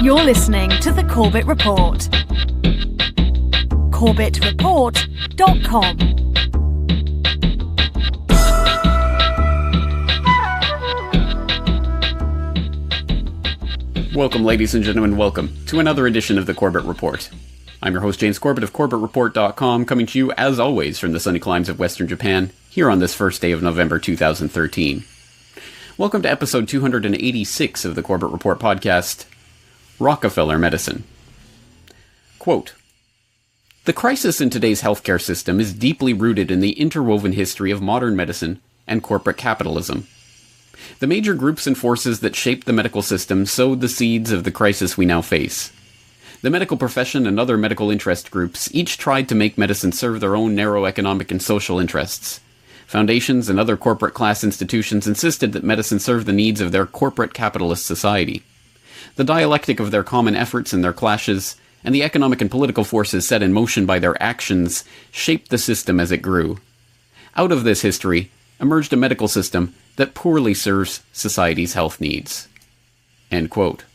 You're listening to the Corbett Report. CorbettReport.com. Welcome, ladies and gentlemen, welcome to another edition of the Corbett Report. I'm your host, James Corbett of CorbettReport.com, coming to you, as always, from the sunny climes of Western Japan, here on this first day of November 2013. Welcome to episode 286 of the Corbett Report podcast, Rockefeller Medicine. Quote, "The crisis in today's healthcare system is deeply rooted in the interwoven history of modern medicine and corporate capitalism. The major groups and forces that shaped the medical system sowed the seeds of the crisis we now face. The medical profession and other medical interest groups each tried to make medicine serve their own narrow economic and social interests. Foundations and other corporate class institutions insisted that medicine serve the needs of their corporate capitalist society. The dialectic of their common efforts and their clashes, and the economic and political forces set in motion by their actions, shaped the system as it grew. Out of this history emerged a medical system that poorly serves society's health needs." End quote.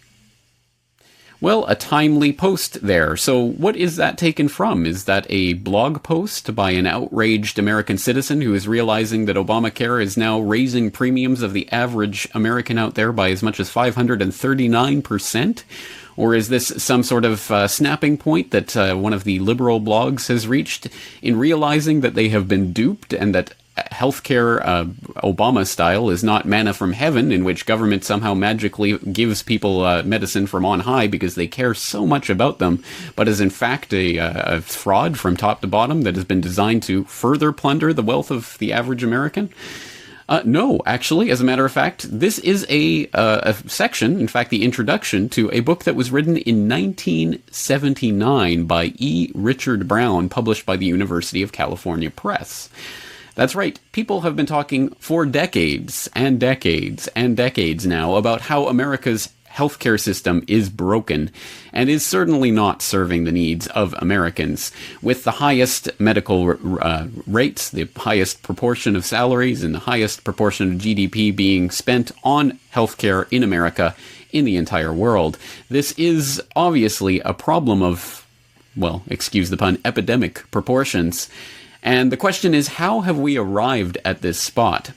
Well, a timely post there. So what is that taken from? Is that a blog post by an outraged American citizen who is realizing that Obamacare is now raising premiums of the average American out there by as much as 539%? Or is this some sort of snapping point that one of the liberal blogs has reached in realizing that they have been duped and that healthcare, Obama style, is not manna from heaven, in which government somehow magically gives people medicine from on high because they care so much about them, but is in fact a fraud from top to bottom that has been designed to further plunder the wealth of the average American? No, actually, as a matter of fact, this is a section, in fact, the introduction to a book that was written in 1979 by E. Richard Brown, published by the University of California Press. That's right, people have been talking for decades and decades and decades now about how America's healthcare system is broken and is certainly not serving the needs of Americans, with the highest medical rates, the highest proportion of salaries, and the highest proportion of GDP being spent on healthcare in America in the entire world. This is obviously a problem of, well, excuse the pun, epidemic proportions. And the question is, how have we arrived at this spot?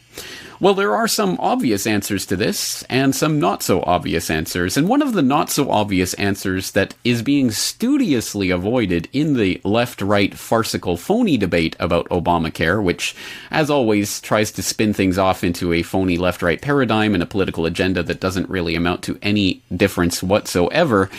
Well, there are some obvious answers to this, and some not-so-obvious answers. And one of the not-so-obvious answers that is being studiously avoided in the left-right farcical phony debate about Obamacare, which, as always, tries to spin things off into a phony left-right paradigm and a political agenda that doesn't really amount to any difference whatsoever.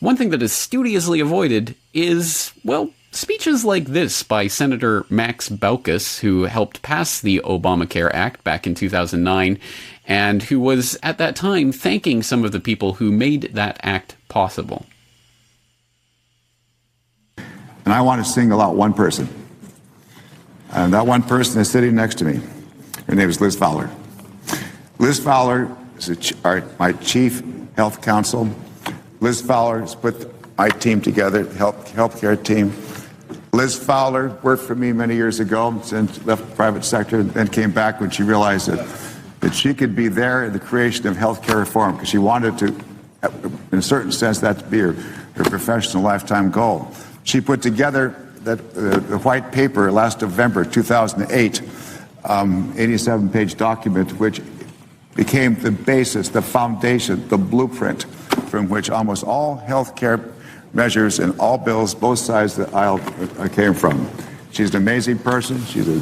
One thing that is studiously avoided is, well, speeches like this by Senator Max Baucus, who helped pass the Obamacare Act back in 2009, and who was, at that time, thanking some of the people who made that act possible. And I want to single out one person. And that one person is sitting next to me. Her name is Liz Fowler. Liz Fowler is my chief health counsel. Liz Fowler has put my team together, the healthcare team. Liz Fowler worked for me many years ago, since left the private sector, and then came back when she realized that she could be there in the creation of healthcare reform, because she wanted to, in a certain sense, that to be her professional lifetime goal. She put together the white paper last November 2008, 87-page document, which became the basis, the foundation, the blueprint from which almost all healthcare measures and all bills, both sides of the aisle, came from. She's an amazing person. She's a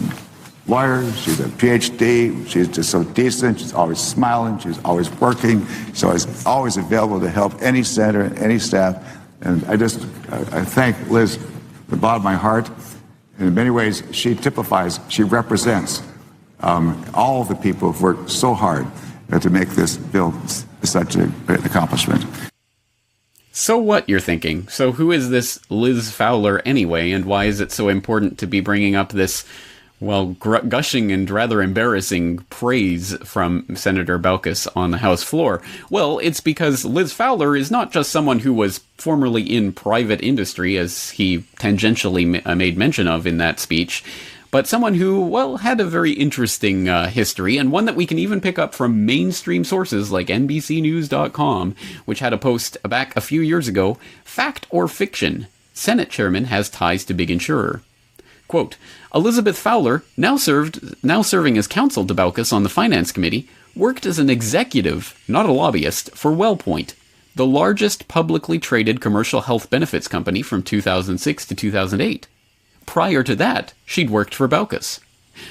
lawyer. She's a PhD. She's just so decent. She's always smiling. She's always working. She's always available to help any senator, any staff. And I thank Liz from the bottom of my heart. And in many ways, she typifies, she represents all of the people who've worked so hard to make this bill such a great accomplishment. So what, you're thinking? So who is this Liz Fowler anyway, and why is it so important to be bringing up this, well, gushing and rather embarrassing praise from Senator Baucus on the House floor? Well, it's because Liz Fowler is not just someone who was formerly in private industry, as he tangentially made mention of in that speech, but someone who, well, had a very interesting history, and one that we can even pick up from mainstream sources like NBCnews.com, which had a post back a few years ago, Fact or Fiction? Senate Chairman has ties to big insurer. Quote, Elizabeth Fowler, now serving as counsel to Baucus on the Finance Committee, worked as an executive, not a lobbyist, for WellPoint, the largest publicly traded commercial health benefits company from 2006 to 2008. Prior to that, she'd worked for Baucus.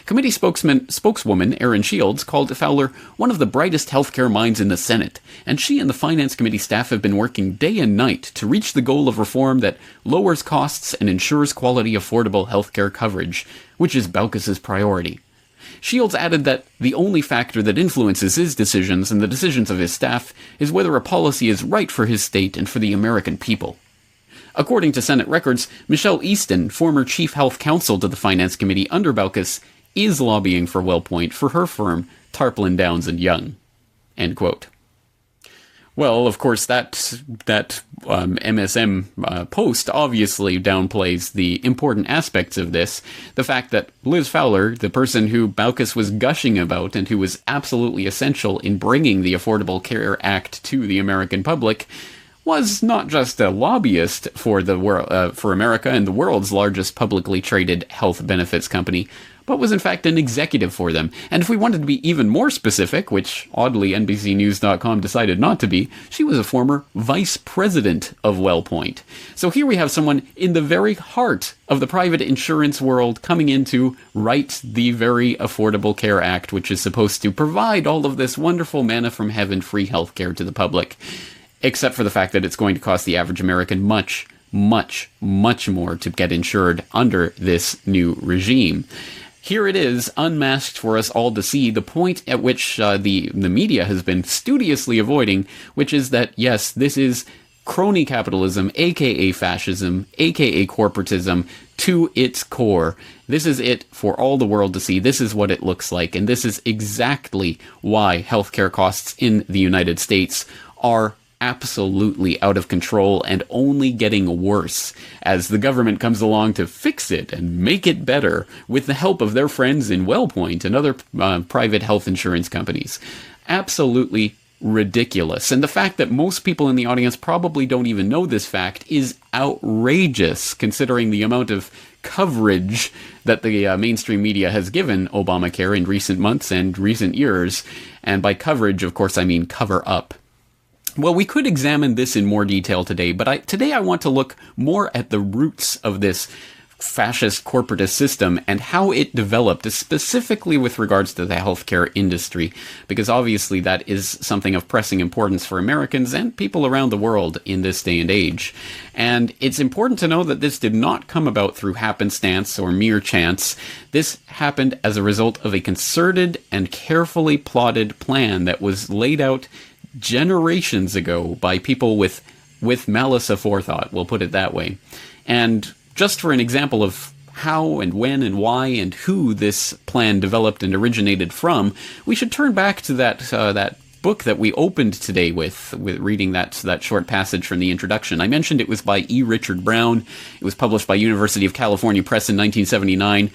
Committee spokeswoman Erin Shields called Fowler one of the brightest healthcare minds in the Senate, and she and the Finance Committee staff have been working day and night to reach the goal of reform that lowers costs and ensures quality, affordable healthcare coverage, which is Baucus's priority. Shields added that the only factor that influences his decisions and the decisions of his staff is whether a policy is right for his state and for the American people. According to Senate records, Michelle Easton, former chief health counsel to the Finance Committee under Baucus, is lobbying for WellPoint for her firm, Tarplin, Downs & Young. End quote. Well, of course, that MSM post obviously downplays the important aspects of this. The fact that Liz Fowler, the person who Baucus was gushing about and who was absolutely essential in bringing the Affordable Care Act to the American public, was not just a lobbyist for for America and the world's largest publicly traded health benefits company, but was in fact an executive for them. And if we wanted to be even more specific, which oddly NBCnews.com decided not to be, she was a former vice president of WellPoint. So here we have someone in the very heart of the private insurance world coming in to write the very Affordable Care Act, which is supposed to provide all of this wonderful manna from heaven free healthcare to the public, except for the fact that it's going to cost the average American much, much, much more to get insured under this new regime. Here it is, unmasked for us all to see, the point at which the media has been studiously avoiding, which is that, yes, this is crony capitalism, aka fascism, aka corporatism, to its core. This is it for all the world to see. This is what it looks like, and this is exactly why healthcare costs in the United States are absolutely out of control and only getting worse as the government comes along to fix it and make it better with the help of their friends in WellPoint and other private health insurance companies. Absolutely ridiculous. And the fact that most people in the audience probably don't even know this fact is outrageous, considering the amount of coverage that the mainstream media has given Obamacare in recent months and recent years. And by coverage, of course, I mean cover up. Well, we could examine this in more detail today, but today I want to look more at the roots of this fascist corporatist system and how it developed, specifically with regards to the healthcare industry, because obviously that is something of pressing importance for Americans and people around the world in this day and age. And it's important to know that this did not come about through happenstance or mere chance. This happened as a result of a concerted and carefully plotted plan that was laid out generations ago by people with malice aforethought, we'll put it that way. And just for an example of how and when and why and who this plan developed and originated from, we should turn back to that book that we opened today with reading that short passage from the introduction. I mentioned it was by E. Richard Brown. It was published by University of California Press in 1979.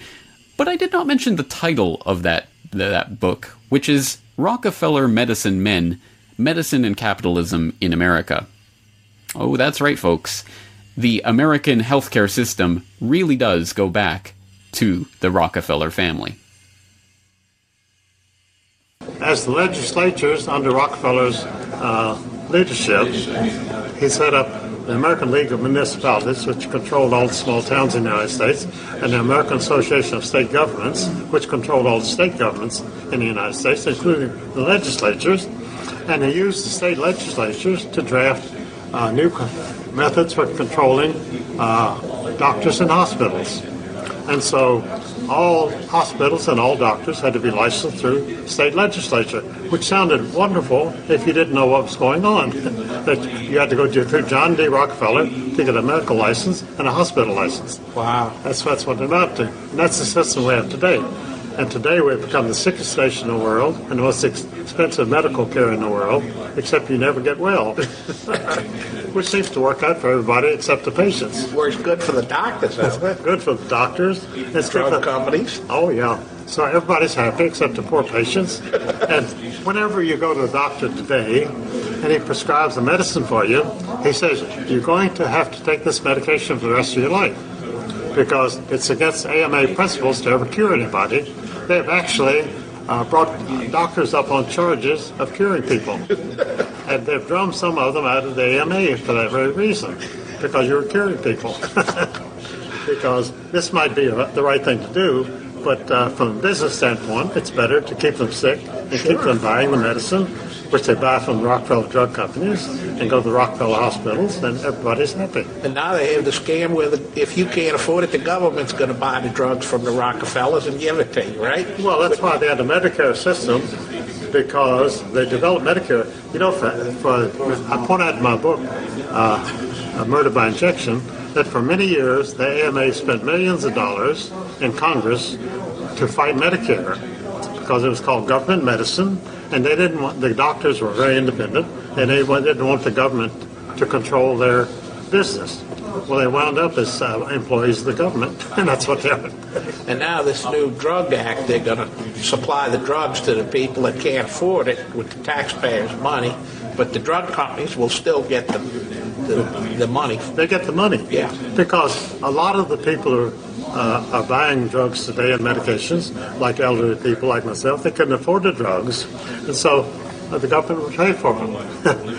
But I did not mention the title of that book, which is Rockefeller Medicine Men, Medicine and Capitalism in America. Oh, that's right, folks. The American healthcare system really does go back to the Rockefeller family. As the legislatures under Rockefeller's leadership, he set up the American League of Municipalities, which controlled all the small towns in the United States, and the American Association of State Governments, which controlled all the state governments in the United States, including the legislatures. And he used the state legislatures to draft new methods for controlling doctors and hospitals. And so all hospitals and all doctors had to be licensed through state legislature, which sounded wonderful if you didn't know what was going on. That you had to go through John D. Rockefeller to get a medical license and a hospital license. Wow. That's what it amounted to. And that's the system we have today. And today we've become the sickest nation in the world and the most expensive medical care in the world, except you never get well. Which seems to work out for everybody except the patients. Works good for the doctors, doesn't it? Good for the doctors. It's good Drug for companies. Oh, yeah. So everybody's happy except the poor patients. And whenever you go to a doctor today and he prescribes a medicine for you, he says, you're going to have to take this medication for the rest of your life because it's against AMA principles to ever cure anybody. They've actually brought doctors up on charges of curing people. And they've drummed some of them out of the AMA for that very reason, because you're curing people. Because this might be the right thing to do, but from a business standpoint, it's better to keep them sick and keep them buying the medicine, which they buy from the Rockefeller drug companies, and go to the Rockefeller hospitals, then everybody's happy. And now they have the scam where if you can't afford it, the government's going to buy the drugs from the Rockefellers and give it to you, right? Well, that's why they had the Medicare system, because they developed Medicare. You know, I point out in my book, Murder by Injection, that for many years the AMA spent millions of dollars in Congress to fight Medicare because it was called government medicine, and they didn't want, the doctors were very independent, and they didn't want the government to control their business. Well, they wound up as employees of the government, and that's what they're. And now this new drug act, they're going to supply the drugs to the people that can't afford it with the taxpayers' money, but the drug companies will still get the money. They get the money. Yeah. Because a lot of the people who are buying drugs today and medications, like elderly people like myself, they couldn't afford the drugs, and so the government will pay for them.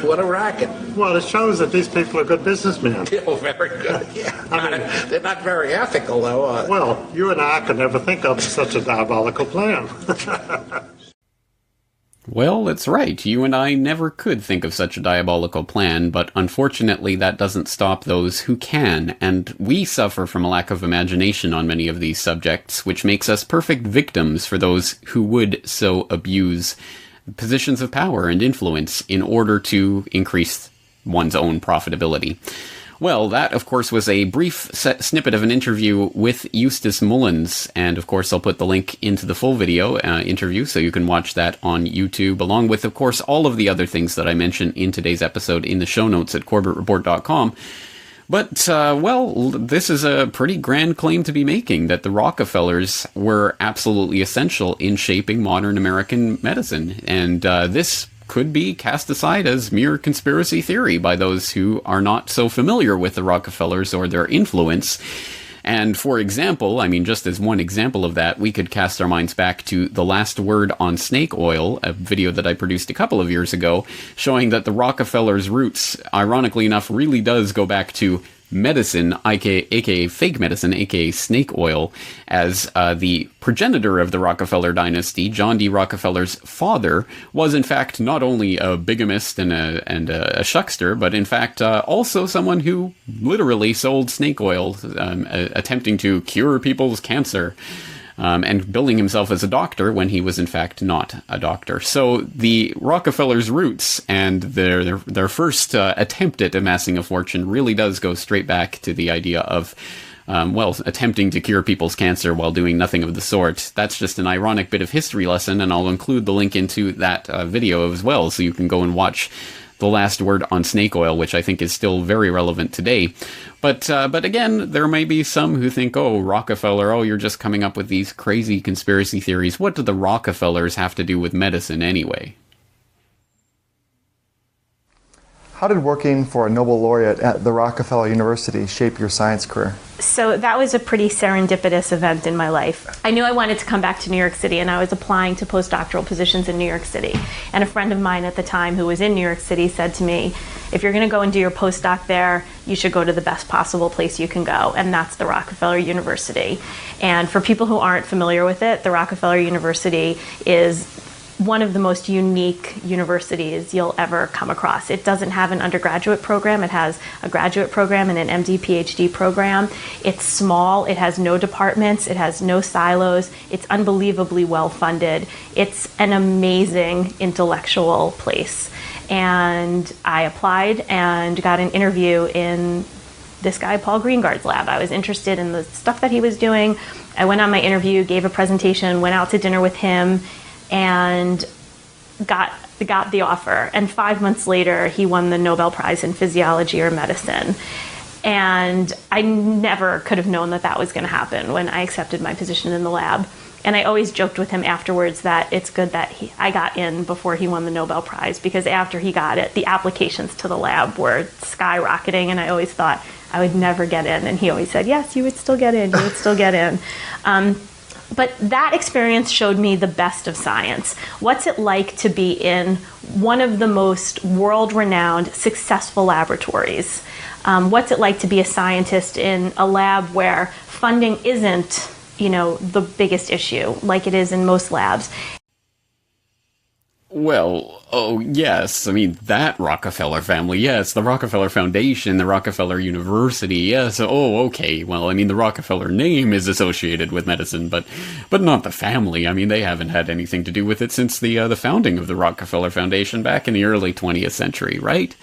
What a racket. Well, it shows that these people are good businessmen. Oh, very good. Yeah. I mean, they're not very ethical, though. Well, you and I could never think of such a diabolical plan. Well, that's right. You and I never could think of such a diabolical plan, but unfortunately that doesn't stop those who can, and we suffer from a lack of imagination on many of these subjects, which makes us perfect victims for those who would so abuse positions of power and influence in order to increase one's own profitability. Well, that, of course, was a brief snippet of an interview with Eustace Mullins, and, of course, I'll put the link into the full video interview so you can watch that on YouTube, along with, of course, all of the other things that I mentioned in today's episode in the show notes at corbettreport.com. But, well, this is a pretty grand claim to be making, that the Rockefellers were absolutely essential in shaping modern American medicine, and this could be cast aside as mere conspiracy theory by those who are not so familiar with the Rockefellers or their influence. And for example, I mean, just as one example of that, we could cast our minds back to The Last Word on Snake Oil, a video that I produced a couple of years ago, showing that the Rockefellers' roots, ironically enough, really does go back to medicine, aka fake medicine, aka snake oil, as the progenitor of the Rockefeller dynasty, John D. Rockefeller's father, was in fact not only a bigamist and a shuckster, but in fact also someone who literally sold snake oil, attempting to cure people's cancer. And billing himself as a doctor when he was in fact not a doctor. So the Rockefellers' roots and their first attempt at amassing a fortune really does go straight back to the idea of, attempting to cure people's cancer while doing nothing of the sort. That's just an ironic bit of history lesson, and I'll include the link into that video as well, so you can go and watch The Last Word on Snake Oil, which I think is still very relevant today. But again, there may be some who think, oh, Rockefeller, oh, you're just coming up with these crazy conspiracy theories. What do the Rockefellers have to do with medicine anyway? How did working for a Nobel laureate at the Rockefeller University shape your science career? So that was a pretty serendipitous event in my life. I knew I wanted to come back to New York City, and I was applying to postdoctoral positions in New York City. And a friend of mine at the time who was in New York City said to me, if you're going to go and do your postdoc there, you should go to the best possible place you can go, and that's the Rockefeller University. And for people who aren't familiar with it, the Rockefeller University is one of the most unique universities you'll ever come across. It doesn't have an undergraduate program. It has a graduate program and an MD, PhD program. It's small. It has no departments. It has no silos. It's unbelievably well funded. It's an amazing intellectual place. And I applied and got an interview in this guy, Paul Greengard's lab. I was interested in the stuff that he was doing, I went on my interview, gave a presentation, went out to dinner with him, and got the offer. And 5 months later, he won the Nobel Prize in Physiology or Medicine. And I never could have known that was going to happen when I accepted my position in the lab. And I always joked with him afterwards that it's good that I got in before he won the Nobel Prize, because after he got it, the applications to the lab were skyrocketing, and I always thought I would never get in. And he always said, yes, you would still get in, you would still get in. But that experience showed me the best of science. What's it like to be in one of the most world-renowned, successful laboratories? What's it like to be a scientist in a lab where funding isn't, the biggest issue, like it is in most labs? Well, oh, yes. I mean, that Rockefeller family, yes. The Rockefeller Foundation, the Rockefeller University, yes. Oh, okay. Well, I mean, the Rockefeller name is associated with medicine, but not the family. I mean, they haven't had anything to do with it since the founding of the Rockefeller Foundation back in the early 20th century, right?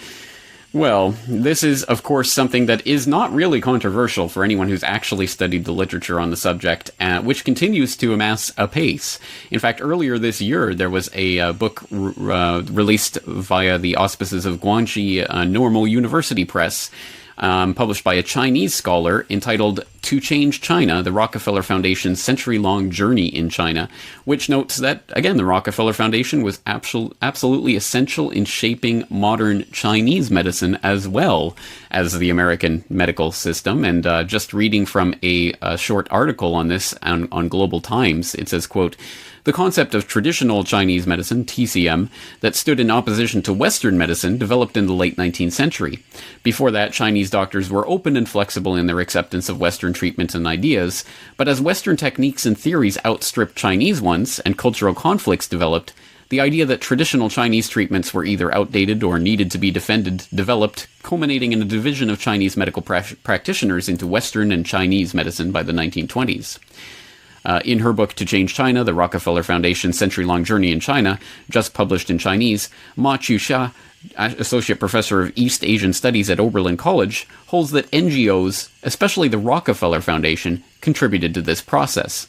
Well, this is, of course, something that is not really controversial for anyone who's actually studied the literature on the subject, which continues to amass apace. In fact, earlier this year, there was a book released via the auspices of Guangxi Normal University Press, published by a Chinese scholar, entitled To Change China, the Rockefeller Foundation's Century-Long Journey in China, which notes that, again, the Rockefeller Foundation was absolutely essential in shaping modern Chinese medicine as well as the American medical system. And just reading from a short article on this on Global Times, it says, quote, "The concept of traditional Chinese medicine, TCM, that stood in opposition to Western medicine developed in the late 19th century. Before that, Chinese doctors were open and flexible in their acceptance of Western treatments and ideas, but as Western techniques and theories outstripped Chinese ones and cultural conflicts developed, the idea that traditional Chinese treatments were either outdated or needed to be defended developed, culminating in a division of Chinese medical practitioners into Western and Chinese medicine by the 1920s. In her book To Change China, the Rockefeller Foundation's Century-Long Journey in China, just published in Chinese, Ma Chuxia, Associate Professor of East Asian Studies at Oberlin College, holds that NGOs, especially the Rockefeller Foundation, contributed to this process.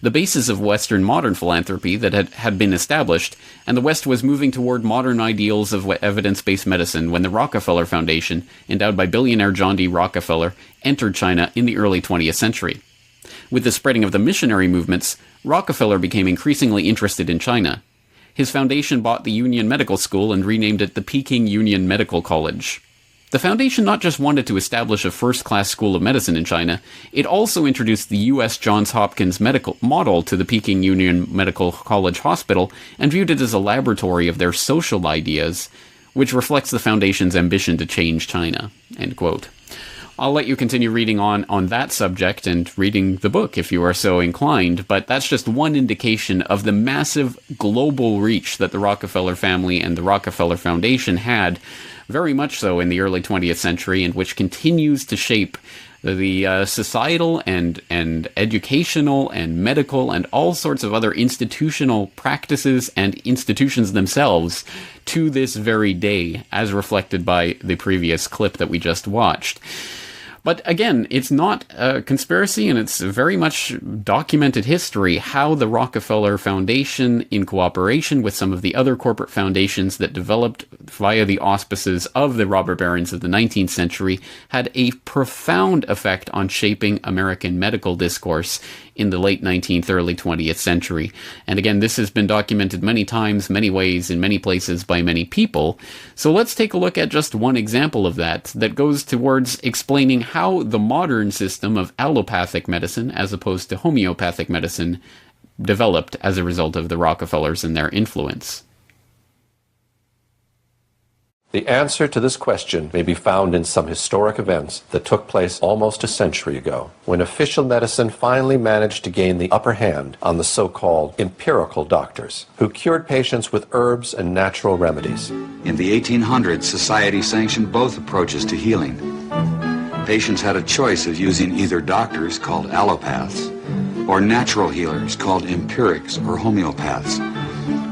The basis of Western modern philanthropy that had been established, and the West was moving toward modern ideals of evidence-based medicine when the Rockefeller Foundation, endowed by billionaire John D. Rockefeller, entered China in the early 20th century. With the spreading of the missionary movements, Rockefeller became increasingly interested in China. His foundation bought the Union Medical School and renamed it the Peking Union Medical College. The foundation not just wanted to establish a first-class school of medicine in China, it also introduced the U.S. Johns Hopkins medical model to the Peking Union Medical College Hospital and viewed it as a laboratory of their social ideas, which reflects the foundation's ambition to change China." End quote. I'll let you continue reading on that subject and reading the book if you are so inclined, but that's just one indication of the massive global reach that the Rockefeller family and the Rockefeller Foundation had, very much so in the early 20th century, and which continues to shape the societal and educational and medical and all sorts of other institutional practices and institutions themselves to this very day, as reflected by the previous clip that we just watched. But again, it's not a conspiracy, and it's very much documented history how the Rockefeller Foundation, in cooperation with some of the other corporate foundations that developed via the auspices of the robber barons of the 19th century, had a profound effect on shaping American medical discourse in the late 19th, early 20th century. And again, this has been documented many times, many ways, in many places by many people. So let's take a look at just one example of that goes towards explaining how the modern system of allopathic medicine, as opposed to homeopathic medicine, developed as a result of the Rockefellers and their influence. The answer to this question may be found in some historic events that took place almost a century ago, when official medicine finally managed to gain the upper hand on the so-called empirical doctors, who cured patients with herbs and natural remedies. In the 1800s, society sanctioned both approaches to healing. Patients had a choice of using either doctors, called allopaths, or natural healers, called empirics or homeopaths.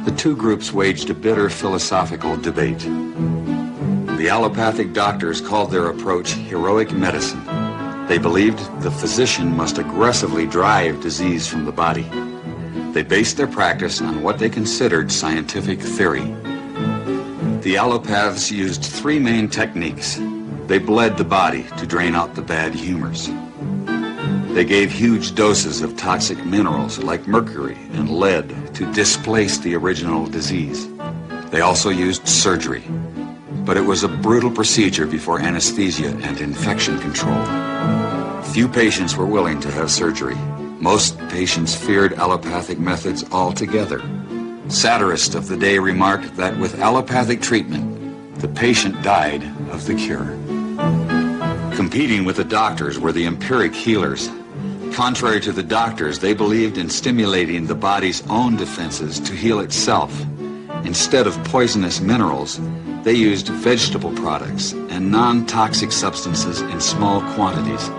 The two groups waged a bitter philosophical debate. The allopathic doctors called their approach heroic medicine, They believed the physician must aggressively drive disease from the body. They based their practice on what they considered scientific theory. The allopaths used three main techniques. They bled the body to drain out the bad humors. They gave huge doses of toxic minerals like mercury and lead to displace the original disease. They also used surgery, but it was a brutal procedure before anesthesia and infection control. Few patients were willing to have surgery. Most patients feared allopathic methods altogether. Satirists of the day remarked that with allopathic treatment, the patient died of the cure. Competing with the doctors were the empiric healers. Contrary to the doctors, they believed in stimulating the body's own defenses to heal itself. Instead of poisonous minerals, they used vegetable products and non-toxic substances in small quantities.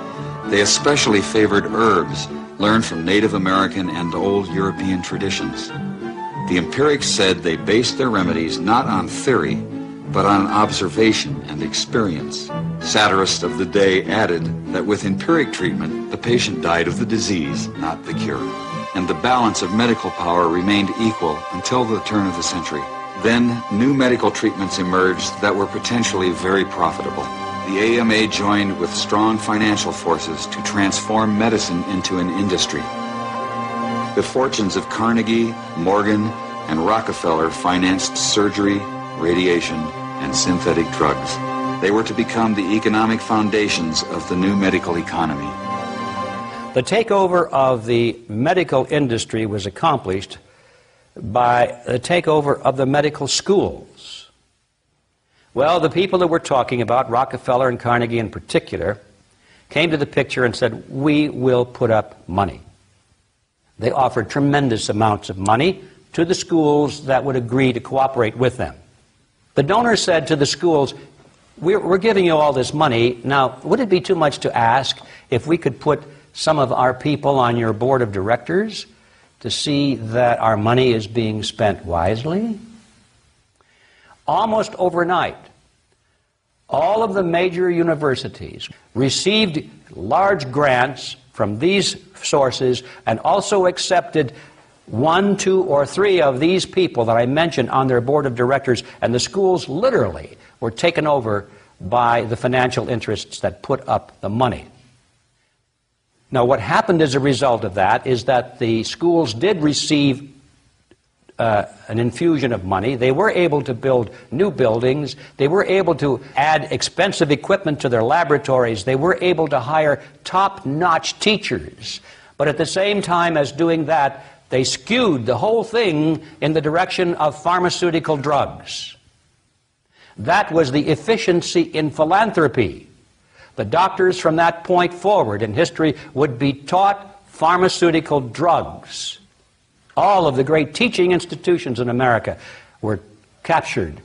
They especially favored herbs learned from Native American and old European traditions. The empirics said they based their remedies not on theory, but on observation and experience. Satirists of the day added that with empiric treatment, the patient died of the disease, not the cure. And the balance of medical power remained equal until the turn of the century. Then, new medical treatments emerged that were potentially very profitable. The AMA joined with strong financial forces to transform medicine into an industry. The fortunes of Carnegie, Morgan, and Rockefeller financed surgery, radiation, and synthetic drugs. They were to become the economic foundations of the new medical economy. The takeover of the medical industry was accomplished by the takeover of the medical schools. Well, the people that we're talking about, Rockefeller and Carnegie in particular, came to the picture and said, we will put up money. They offered tremendous amounts of money to the schools that would agree to cooperate with them. The donors said to the schools, we're giving you all this money. Now, would it be too much to ask if we could put some of our people on your board of directors to see that our money is being spent wisely? Almost overnight, all of the major universities received large grants from these sources and also accepted 1, 2, or 3 of these people that I mentioned on their board of directors, and the schools literally were taken over by the financial interests that put up the money. Now, what happened as a result of that is that the schools did receive an infusion of money. They were able to build new buildings. They were able to add expensive equipment to their laboratories. They were able to hire top-notch teachers. But at the same time as doing that, they skewed the whole thing in the direction of pharmaceutical drugs. That was the efficiency in philanthropy. The doctors from that point forward in history would be taught pharmaceutical drugs. All of the great teaching institutions in America were captured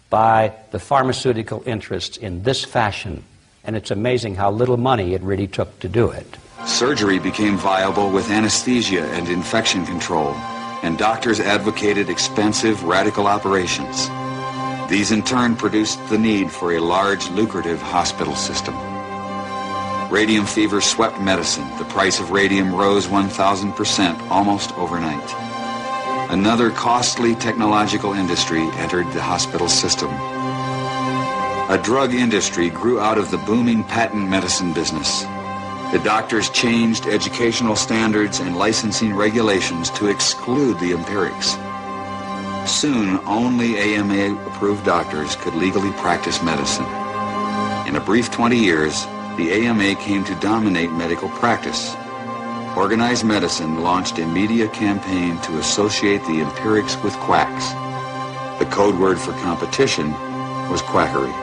by the pharmaceutical interests in this fashion. And it's amazing how little money it really took to do it. Surgery became viable with anesthesia and infection control, and doctors advocated expensive, radical operations. These in turn produced the need for a large, lucrative hospital system. Radium fever swept medicine. The price of radium rose 1,000% almost overnight. Another costly technological industry entered the hospital system. A drug industry grew out of the booming patent medicine business. The doctors changed educational standards and licensing regulations to exclude the empirics. Soon, only AMA-approved doctors could legally practice medicine. In a brief 20 years, the AMA came to dominate medical practice. Organized Medicine launched a media campaign to associate the empirics with quacks. The code word for competition was quackery.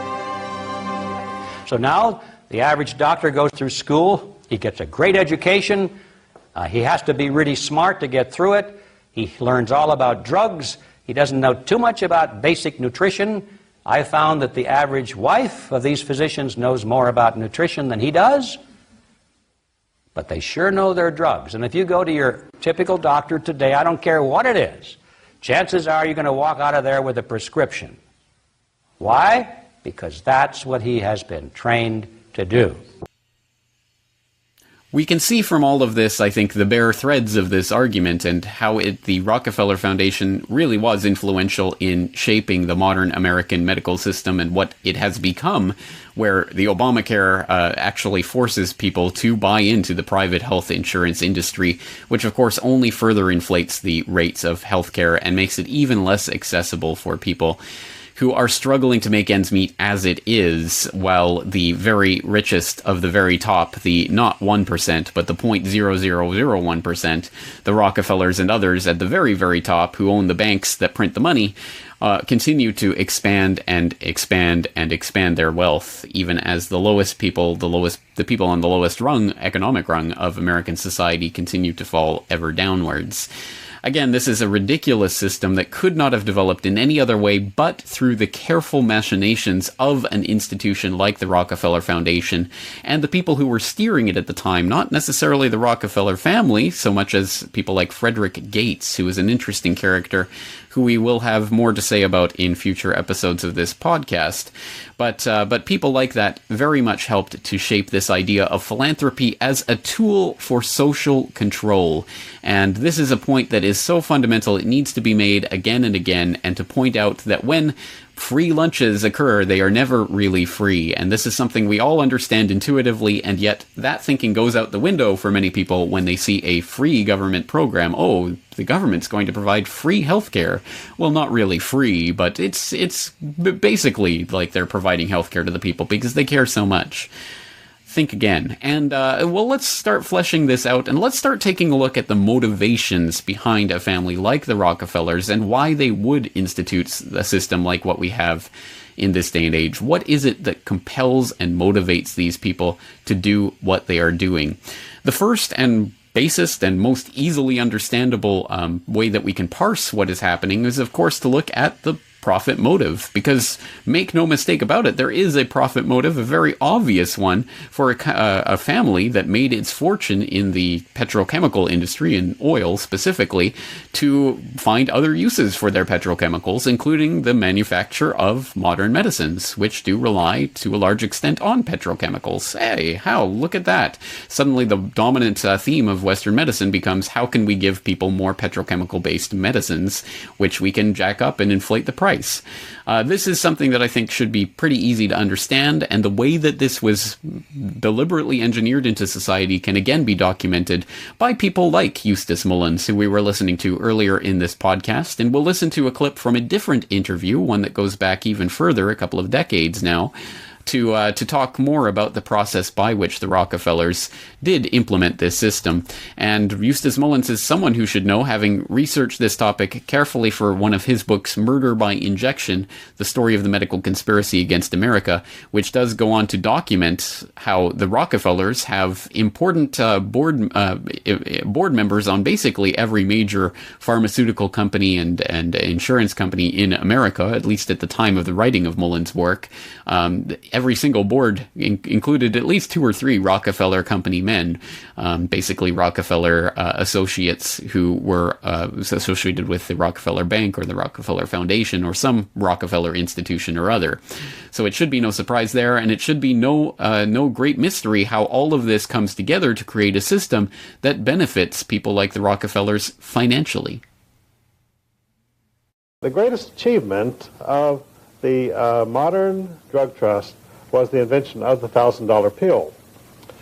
So now, the average doctor goes through school. He gets a great education. He has to be really smart to get through it. He learns all about drugs. He doesn't know too much about basic nutrition. I found that the average wife of these physicians knows more about nutrition than he does. But they sure know their drugs. And if you go to your typical doctor today, I don't care what it is, chances are you're going to walk out of there with a prescription. Why? Because that's what he has been trained to do. We can see from all of this, I think, the bare threads of this argument and how the Rockefeller Foundation really was influential in shaping the modern American medical system and what it has become, where the Obamacare actually forces people to buy into the private health insurance industry, which of course only further inflates the rates of healthcare and makes it even less accessible for people who are struggling to make ends meet as it is, while the very richest of the very top, the not 1%, but the 0.0001%, the Rockefellers and others at the very, very top who own the banks that print the money, continue to expand and expand and expand their wealth, even as the lowest people, the people on the lowest rung, economic rung of American society continue to fall ever downwards. Again, this is a ridiculous system that could not have developed in any other way but through the careful machinations of an institution like the Rockefeller Foundation and the people who were steering it at the time, not necessarily the Rockefeller family, so much as people like Frederick Gates, who is an interesting character who we will have more to say about in future episodes of this podcast. But people like that very much helped to shape this idea of philanthropy as a tool for social control. And this is a point that is so fundamental, it needs to be made again and again, and to point out that when free lunches occur, they are never really free. And this is something we all understand intuitively, and yet that thinking goes out the window for many people when they see a free government program. Oh, the government's going to provide free healthcare. Well, not really free, but it's basically like they're providing healthcare to the people because they care so much. Think again. And, well, let's start fleshing this out, and let's start taking a look at the motivations behind a family like the Rockefellers and why they would institute a system like what we have in this day and age. What is it that compels and motivates these people to do what they are doing? The first and basest and most easily understandable way that we can parse what is happening is, of course, to look at the profit motive, because make no mistake about it, there is a profit motive, a very obvious one for a family that made its fortune in the petrochemical industry, in oil specifically, to find other uses for their petrochemicals, including the manufacture of modern medicines, which do rely to a large extent on petrochemicals. Hey, how? Look at that. Suddenly the dominant theme of Western medicine becomes, how can we give people more petrochemical-based medicines, which we can jack up and inflate the price? This is something that I think should be pretty easy to understand, and the way that this was deliberately engineered into society can again be documented by people like Eustace Mullins, who we were listening to earlier in this podcast, and we'll listen to a clip from a different interview, one that goes back even further, a couple of decades now, to talk more about the process by which the Rockefellers did implement this system. And Eustace Mullins is someone who should know, having researched this topic carefully for one of his books, Murder by Injection, The Story of the Medical Conspiracy Against America, which does go on to document how the Rockefellers have important board members on basically every major pharmaceutical company and insurance company in America, at least at the time of the writing of Mullins' work. Every single board included at least 2 or 3 Rockefeller company men, basically Rockefeller associates who were associated with the Rockefeller Bank or the Rockefeller Foundation or some Rockefeller institution or other. So it should be no surprise there, and it should be no great mystery how all of this comes together to create a system that benefits people like the Rockefellers financially. The greatest achievement of the modern drug trust was the invention of the $1,000 pill.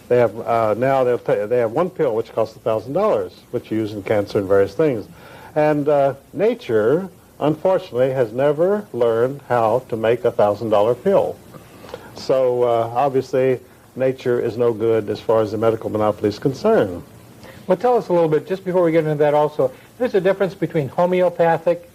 They have now they have one pill which costs $1,000, which you use in cancer and various things. And nature, unfortunately, has never learned how to make a $1,000 pill. So obviously, nature is no good as far as the medical monopoly is concerned. Well, tell us a little bit, just before we get into that also, there's a difference between homeopathic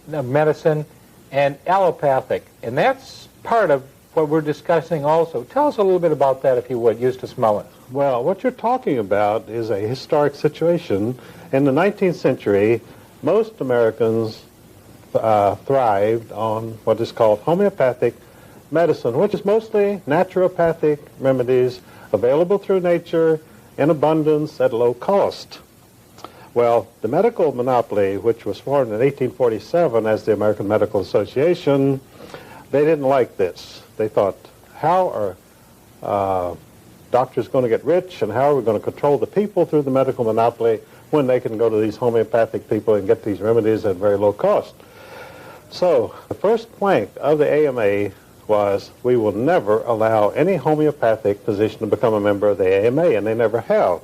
medicine and allopathic, and that's part of what we're discussing also. Tell us a little bit about that, if you would, Eustace Mullins. Well, what you're talking about is a historic situation. In the 19th century, most Americans thrived on what is called homeopathic medicine, which is mostly naturopathic remedies available through nature in abundance at low cost. Well, the medical monopoly, which was formed in 1847 as the American Medical Association, they didn't like this. They thought, how are doctors going to get rich, and how are we going to control the people through the medical monopoly when they can go to these homeopathic people and get these remedies at very low cost? So the first plank of the AMA was we will never allow any homeopathic physician to become a member of the AMA, and they never have.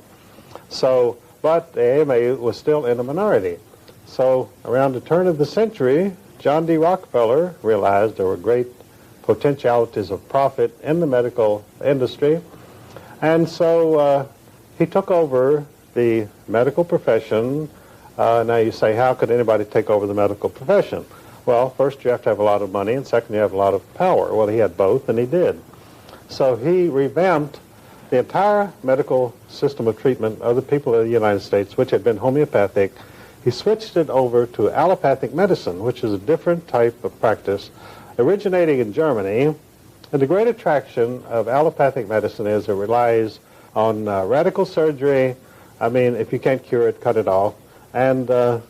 So, but the AMA was still in a minority. So around the turn of the century, John D. Rockefeller realized there were great potentialities of profit in the medical industry, and so he took over the medical profession. Now you say, how could anybody take over the medical profession? Well, first you have to have a lot of money, and second you have a lot of power. Well, he had both, and he did. So he revamped the entire medical system of treatment of the people of the United States, which had been homeopathic. He switched it over to allopathic medicine, which is a different type of practice, originating in Germany. And the great attraction of allopathic medicine is it relies on radical surgery. I mean, if you can't cure it, cut it off. And the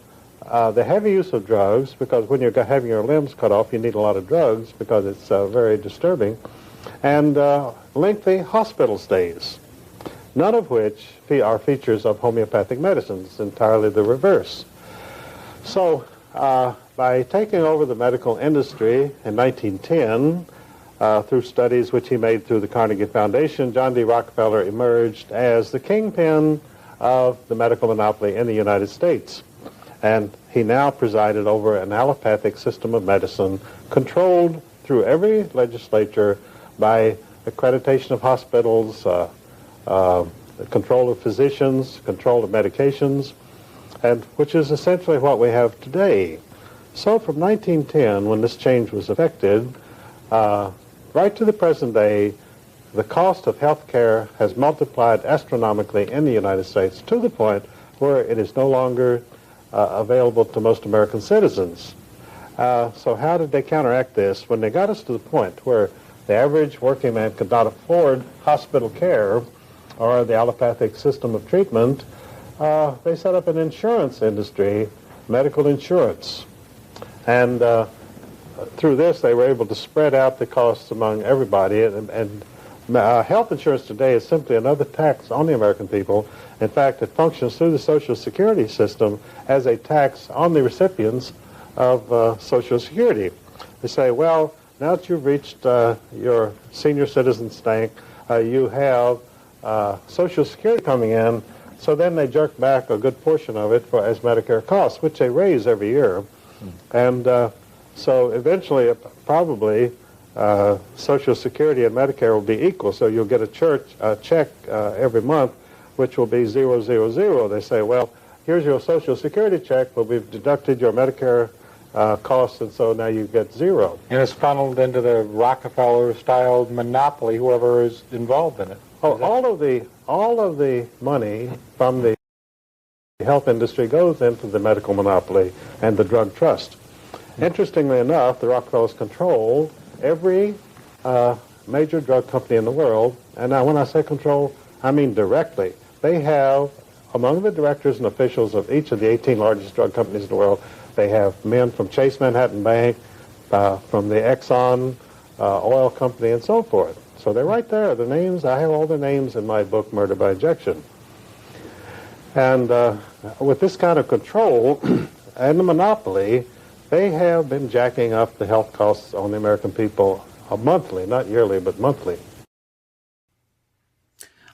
heavy use of drugs, because when you're having your limbs cut off, you need a lot of drugs because it's very disturbing. And lengthy hospital stays, none of which are features of homeopathic medicine. It's entirely the reverse. So by taking over the medical industry in 1910, through studies which he made through the Carnegie Foundation, John D. Rockefeller emerged as the kingpin of the medical monopoly in the United States. And he now presided over an allopathic system of medicine controlled through every legislature by accreditation of hospitals, control of physicians, control of medications, and which is essentially what we have today. So from 1910, when this change was effected, right to the present day, the cost of health care has multiplied astronomically in the United States to the point where it is no longer available to most American citizens. So how did they counteract this? When they got us to the point where the average working man could not afford hospital care or the allopathic system of treatment, they set up an insurance industry, medical insurance. And through this, they were able to spread out the costs among everybody. And health insurance today is simply another tax on the American people. In fact, it functions through the Social Security system as a tax on the recipients of Social Security. They say, well, now that you've reached your senior citizen stank, you have Social Security coming in, so then they jerk back a good portion of it as Medicare costs, which they raise every year. And so eventually, probably, Social Security and Medicare will be equal, so you'll get a check every month, which will be 000. They say, well, here's your Social Security check, but we've deducted your Medicare costs, and so now you get zero. And it's funneled into the Rockefeller-style monopoly, whoever is involved in it. Oh, all of the money from the health industry goes into the medical monopoly and the drug trust. Interestingly enough, the Rockefellers control every major drug company in the world, and now when I say control, I mean directly. They have, among the directors and officials of each of the 18 largest drug companies in the world, they have men from Chase Manhattan Bank, from the Exxon oil company, and so forth. So they're right there. The names, I have all the names in my book, Murder by Injection. And with this kind of control and the monopoly, they have been jacking up the health costs on the American people monthly, not yearly, but monthly.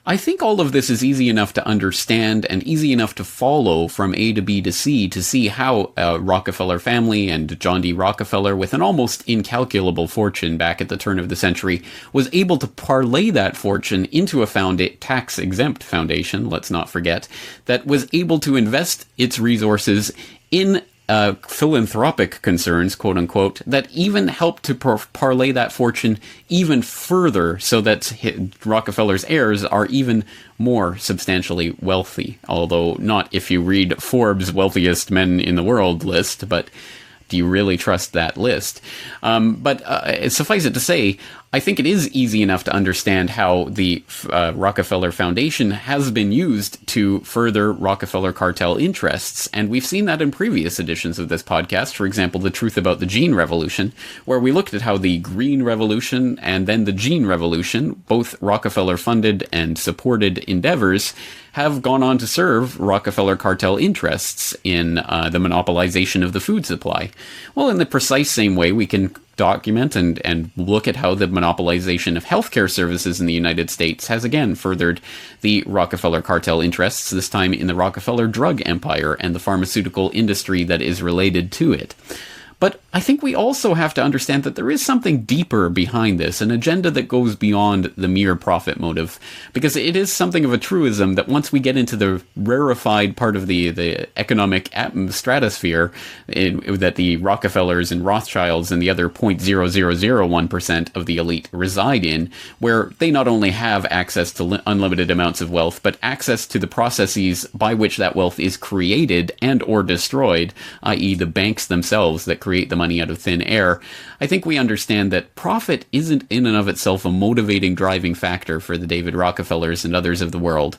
I think all of this is easy enough to understand and easy enough to follow from A to B to C to see how a Rockefeller family and John D. Rockefeller, with an almost incalculable fortune back at the turn of the century, was able to parlay that fortune into a tax-exempt foundation, let's not forget, that was able to invest its resources in philanthropic concerns, quote unquote, that even helped to parlay that fortune even further so that Rockefeller's heirs are even more substantially wealthy. Although not if you read Forbes' wealthiest men in the world list, but do you really trust that list? But suffice it to say, I think it is easy enough to understand how the Rockefeller Foundation has been used to further Rockefeller cartel interests, and we've seen that in previous editions of this podcast. For example, The Truth About the Gene Revolution, where we looked at how the Green Revolution and then the Gene Revolution, both Rockefeller-funded and supported endeavors, have gone on to serve Rockefeller cartel interests in the monopolization of the food supply. Well, in the precise same way, we can document and look at how the monopolization of healthcare services in the United States has again furthered the Rockefeller cartel interests, this time in the Rockefeller drug empire and the pharmaceutical industry that is related to it. But I think we also have to understand that there is something deeper behind this, an agenda that goes beyond the mere profit motive, because it is something of a truism that once we get into the rarefied part of the economic stratosphere that the Rockefellers and Rothschilds and the other 0.0001% of the elite reside in, where they not only have access to unlimited amounts of wealth, but access to the processes by which that wealth is created and or destroyed, i.e. the banks themselves that create the money out of thin air, I think we understand that profit isn't in and of itself a motivating driving factor for the David Rockefellers and others of the world.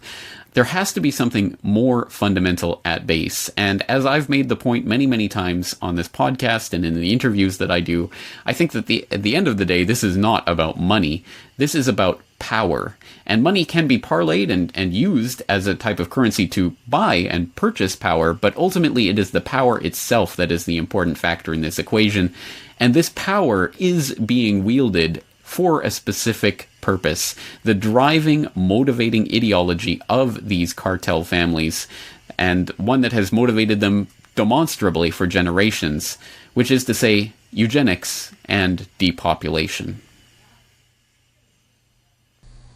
There has to be something more fundamental at base. And as I've made the point many, many times on this podcast and in the interviews that I do, I think that at the end of the day, this is not about money. This is about power. And money can be parlayed and used as a type of currency to buy and purchase power, but ultimately it is the power itself that is the important factor in this equation. And this power is being wielded for a specific purpose, the driving, motivating ideology of these cartel families, and one that has motivated them demonstrably for generations, which is to say, eugenics and depopulation.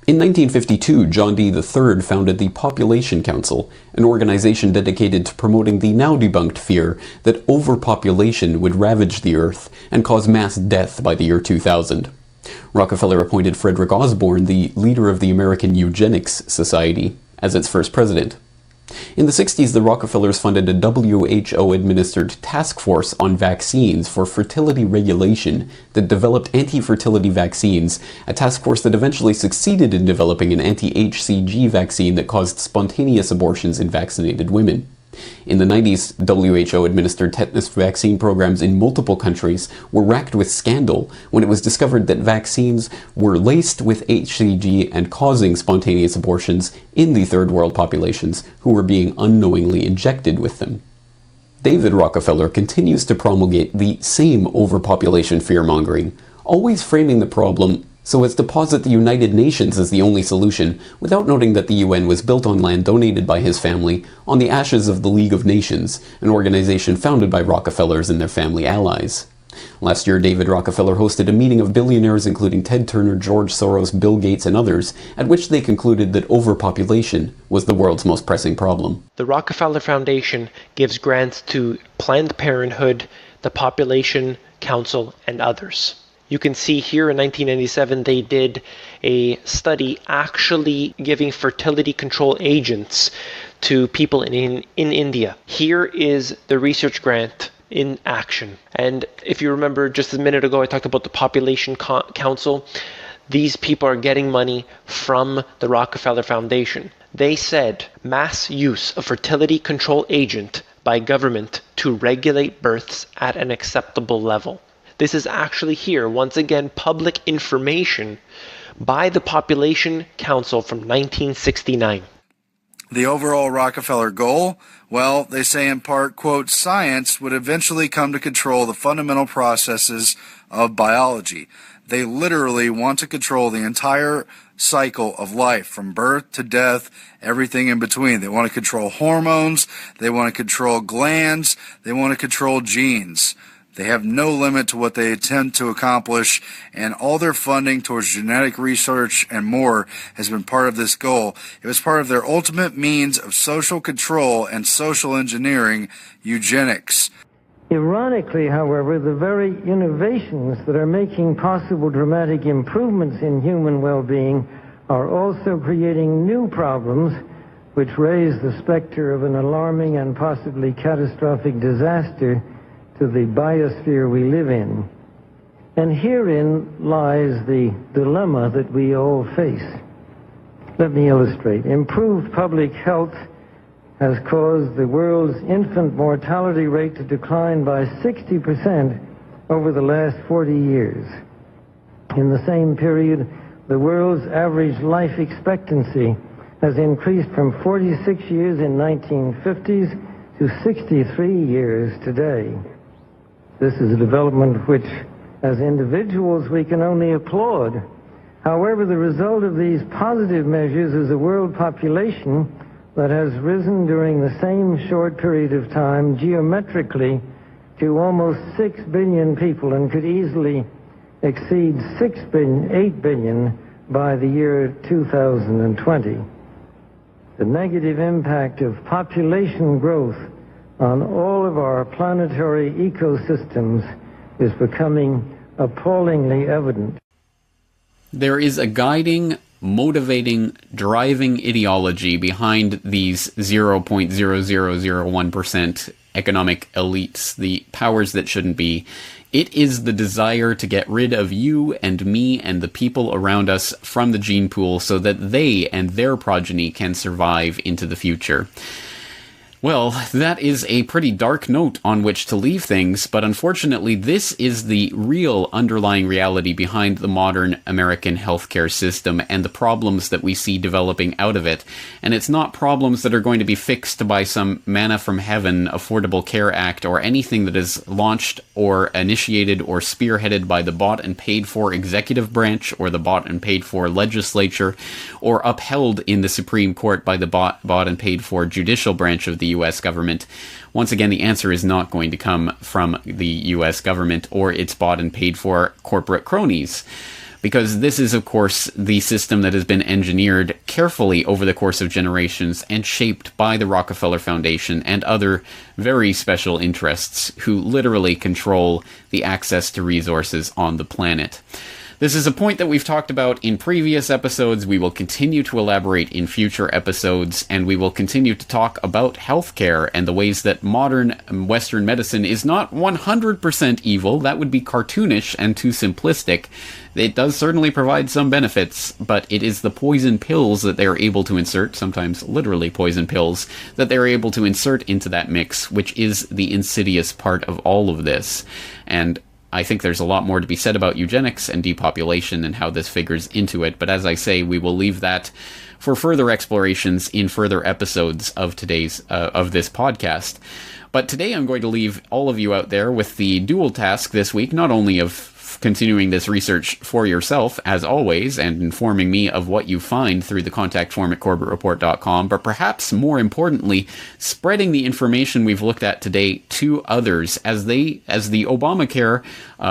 In 1952, John D. III founded the Population Council, an organization dedicated to promoting the now debunked fear that overpopulation would ravage the earth and cause mass death by the year 2000. Rockefeller appointed Frederick Osborne, the leader of the American Eugenics Society, as its first president. In the 60s, the Rockefellers funded a WHO-administered task force on vaccines for fertility regulation that developed anti-fertility vaccines, a task force that eventually succeeded in developing an anti-HCG vaccine that caused spontaneous abortions in vaccinated women. In the 90s, WHO-administered tetanus vaccine programs in multiple countries were racked with scandal when it was discovered that vaccines were laced with HCG and causing spontaneous abortions in the third world populations who were being unknowingly injected with them. David Rockefeller continues to promulgate the same overpopulation fear-mongering, always framing the problem so as to posit the United Nations as the only solution, without noting that the UN was built on land donated by his family on the ashes of the League of Nations, an organization founded by Rockefellers and their family allies. Last year, David Rockefeller hosted a meeting of billionaires including Ted Turner, George Soros, Bill Gates, and others, at which they concluded that overpopulation was the world's most pressing problem. The Rockefeller Foundation gives grants to Planned Parenthood, the Population Council, and others. You can see here in 1997 they did a study actually giving fertility control agents to people in India. Here is the research grant in action. And if you remember just a minute ago I talked about the Population Council. These people are getting money from the Rockefeller Foundation. They said mass use of fertility control agent by government to regulate births at an acceptable level. This is actually here, once again, public information by the Population Council from 1969. The overall Rockefeller goal? Well, they say in part, quote, science would eventually come to control the fundamental processes of biology. They literally want to control the entire cycle of life, from birth to death, everything in between. They want to control hormones, they want to control glands, they want to control genes. They have no limit to what they attempt to accomplish, and all their funding towards genetic research and more has been part of this goal. It was part of their ultimate means of social control and social engineering, eugenics. Ironically, however, the very innovations that are making possible dramatic improvements in human well-being are also creating new problems which raise the specter of an alarming and possibly catastrophic disaster to the biosphere we live in. And herein lies the dilemma that we all face. Let me illustrate. Improved public health has caused the world's infant mortality rate to decline by 60% over the last 40 years. In the same period, the world's average life expectancy has increased from 46 years in 1950s to 63 years today. This is a development which, as individuals, we can only applaud. However, the result of these positive measures is a world population that has risen during the same short period of time geometrically to almost 6 billion people and could easily exceed 8 billion by the year 2020. The negative impact of population growth on all of our planetary ecosystems is becoming appallingly evident. There is a guiding, motivating, driving ideology behind these 0.0001% economic elites, the powers that shouldn't be. It is the desire to get rid of you and me and the people around us from the gene pool so that they and their progeny can survive into the future. Well, that is a pretty dark note on which to leave things, but unfortunately this is the real underlying reality behind the modern American healthcare system and the problems that we see developing out of it. And it's not problems that are going to be fixed by some manna from heaven Affordable Care Act or anything that is launched or initiated or spearheaded by the bought and paid for executive branch or the bought and paid for legislature or upheld in the Supreme Court by the bought and paid for judicial branch of the U.S. government. Once again, the answer is not going to come from the U.S. government or its bought and paid for corporate cronies, because this is, of course, the system that has been engineered carefully over the course of generations and shaped by the Rockefeller Foundation and other very special interests who literally control the access to resources on the planet. This is a point that we've talked about in previous episodes. We will continue to elaborate in future episodes, and we will continue to talk about healthcare and the ways that modern Western medicine is not 100% evil. That would be cartoonish and too simplistic. It does certainly provide some benefits, but it is the poison pills that they are able to insert, sometimes literally poison pills, that they're able to insert into that mix, which is the insidious part of all of this. And I think there's a lot more to be said about eugenics and depopulation and how this figures into it, but as I say, we will leave that for further explorations in further episodes of today's of this podcast. But today I'm going to leave all of you out there with the dual task this week, not only of continuing this research for yourself, as always, and informing me of what you find through the contact form at corbettreport.com, but perhaps more importantly, spreading the information we've looked at today to others as the Obamacare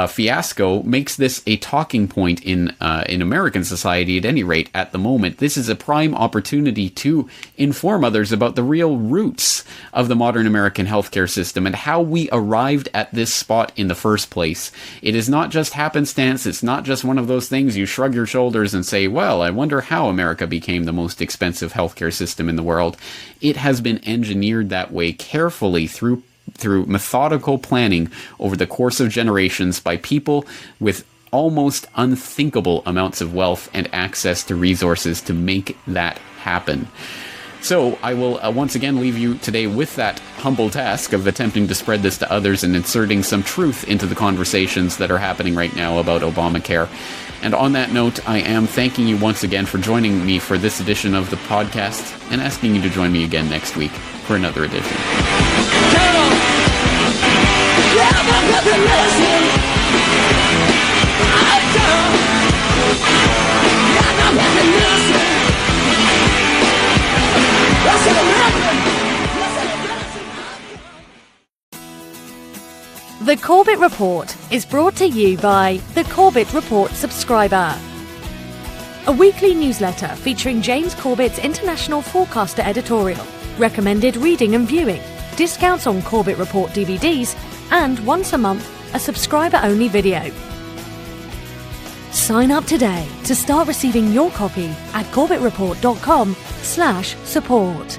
fiasco makes this a talking point in American society, at any rate, at the moment. This is a prime opportunity to inform others about the real roots of the modern American healthcare system and how we arrived at this spot in the first place. It is not just happenstance. It's not just one of those things you shrug your shoulders and say, well, I wonder how America became the most expensive healthcare system in the world. It has been engineered that way carefully through methodical planning over the course of generations by people with almost unthinkable amounts of wealth and access to resources to make that happen. So I will once again leave you today with that humble task of attempting to spread this to others and inserting some truth into the conversations that are happening right now about Obamacare. And on that note, I am thanking you once again for joining me for this edition of the podcast and asking you to join me again next week for another edition. The Corbett Report is brought to you by the Corbett Report subscriber, a weekly newsletter featuring James Corbett's international forecaster editorial, recommended reading and viewing, discounts on Corbett Report DVDs, and once a month, a subscriber-only video. Sign up today to start receiving your copy at corbettreport.com/support.